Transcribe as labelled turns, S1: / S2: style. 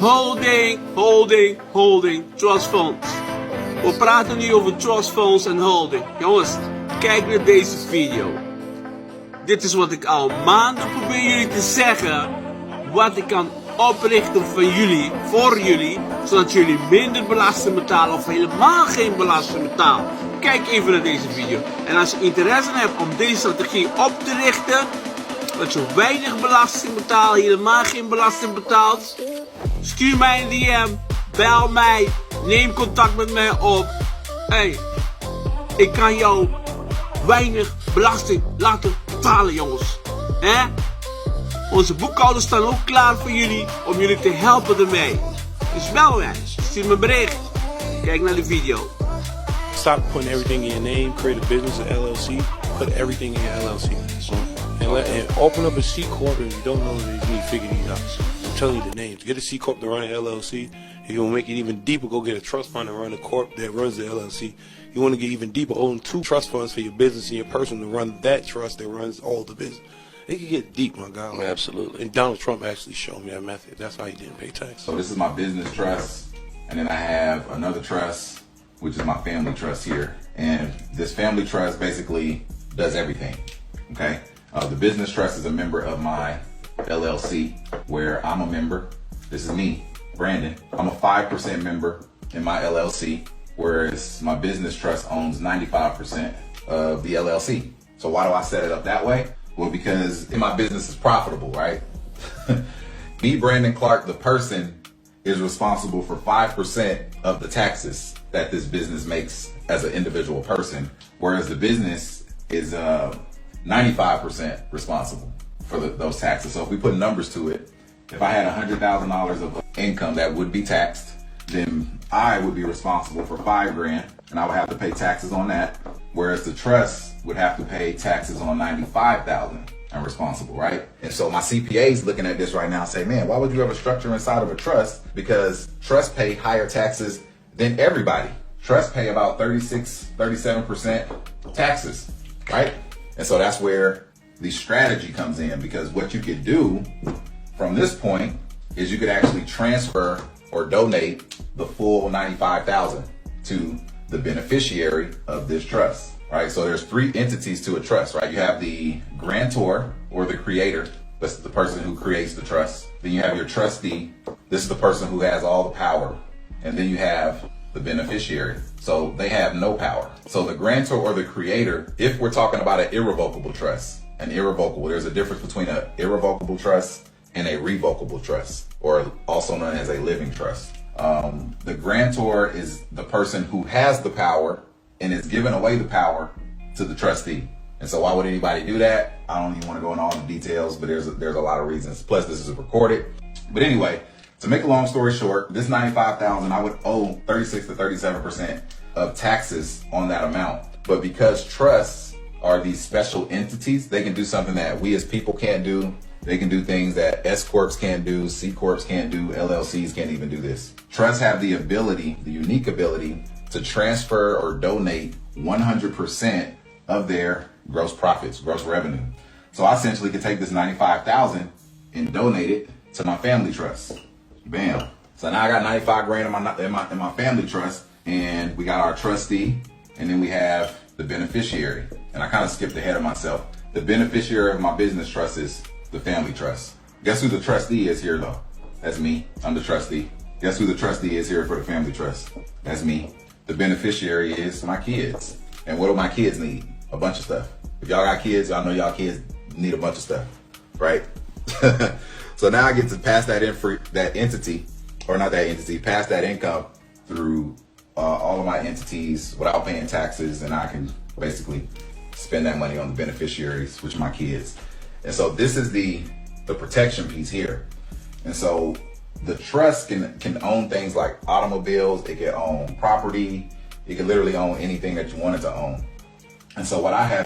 S1: Holding, trust funds. We praten nu over trust funds en holding. Jongens, kijk naar deze video. Dit is wat ik al maanden probeer jullie te zeggen. Wat ik kan oprichten voor jullie, zodat jullie minder belasting betalen of helemaal geen belasting betalen. Kijk even naar deze video. En als je interesse hebt om deze strategie op te richten, dat je weinig belasting betaalt, helemaal geen belasting betaalt, stuur mij een DM, bel mij, neem contact met mij op. Hey, ik kan jou weinig belasting laten betalen, jongens. Onze boekhouders staan ook klaar voor jullie om jullie te helpen ermee. Dus bel mij, stuur me een bericht. Kijk naar de video.
S2: Stop putting everything in your name, create a business, an LLC, put everything in your LLC. And open up a C Corp if you don't know this, you need to figure these out. I'm telling you the names. Get a C Corp to run an LLC. If you want to make it even deeper, go get a trust fund and run a corp that runs the LLC. You want to get even deeper, own 2 trust funds for your business and your person to run that trust that runs all the business. It can get deep, my guy.
S3: Absolutely.
S2: And Donald Trump actually showed me that method. That's how he didn't pay tax.
S4: So this is my business trust, and then I have another trust, which is my family trust here. And this family trust basically does everything, okay? The business trust is a member of my LLC, where I'm a member. This is me, Brandon. I'm a 5% member in my LLC, whereas my business trust owns 95% of the LLC. So why do I set it up that way? Well, because my business is profitable, right? Me, Brandon Clark, the person, is responsible for 5% of the taxes that this business makes as an individual person, whereas the business is 95% responsible for those taxes. So if we put numbers to it, if I had $100,000 of income that would be taxed, then I would be responsible for $5 grand, and I would have to pay taxes on that, whereas the trust would have to pay taxes on $95,000. I'm responsible, right? And so my CPA is looking at this right now and say, man, why would you have a structure inside of a trust? Because trusts pay higher taxes than everybody. Trusts pay about 37% taxes, right? And so that's where the strategy comes in, because what you could do from this point is you could actually transfer or donate the full $95,000 to the beneficiary of this trust. Right, so there's 3 entities to a trust, right? You have the grantor, or the creator. That's the person who creates the trust. Then you have your trustee. This is the person who has all the power. And then you have the beneficiary. So they have no power. So the grantor or the creator, if we're talking about an irrevocable trust, there's a difference between an irrevocable trust and a revocable trust, or also known as a living trust. The grantor is the person who has the power and is giving away the power to the trustee. And so why would anybody do that? I don't even want to go into all the details, but there's a lot of reasons. Plus, this is recorded. But anyway, to make a long story short, this $95,000, I would owe 36 to 37% of taxes on that amount. But because trusts are these special entities, they can do something that we as people can't do. They can do things that S Corps can't do, C Corps can't do, LLCs can't even do this. Trusts have the ability, the unique ability, to transfer or donate 100% of their gross profits, gross revenue. So I essentially could take this $95,000 and donate it to my family trust. Bam. So now I got 95 grand in my family trust, and we got our trustee, and then we have the beneficiary. And I kind of skipped ahead of myself. The beneficiary of my business trust is the family trust. Guess who the trustee is here though? That's me. I'm the trustee. Guess who the trustee is here for the family trust? That's me. The beneficiary is my kids. And what do my kids need? A bunch of stuff. If y'all got kids, y'all know y'all kids need a bunch of stuff, right? So now I get to pass that pass that income through all of my entities without paying taxes, and I can basically spend that money on the beneficiaries, which are my kids. And so this is the protection piece here. And so the trust can own things like automobiles, it can own property, it can literally own anything that you want it to own. And so what I have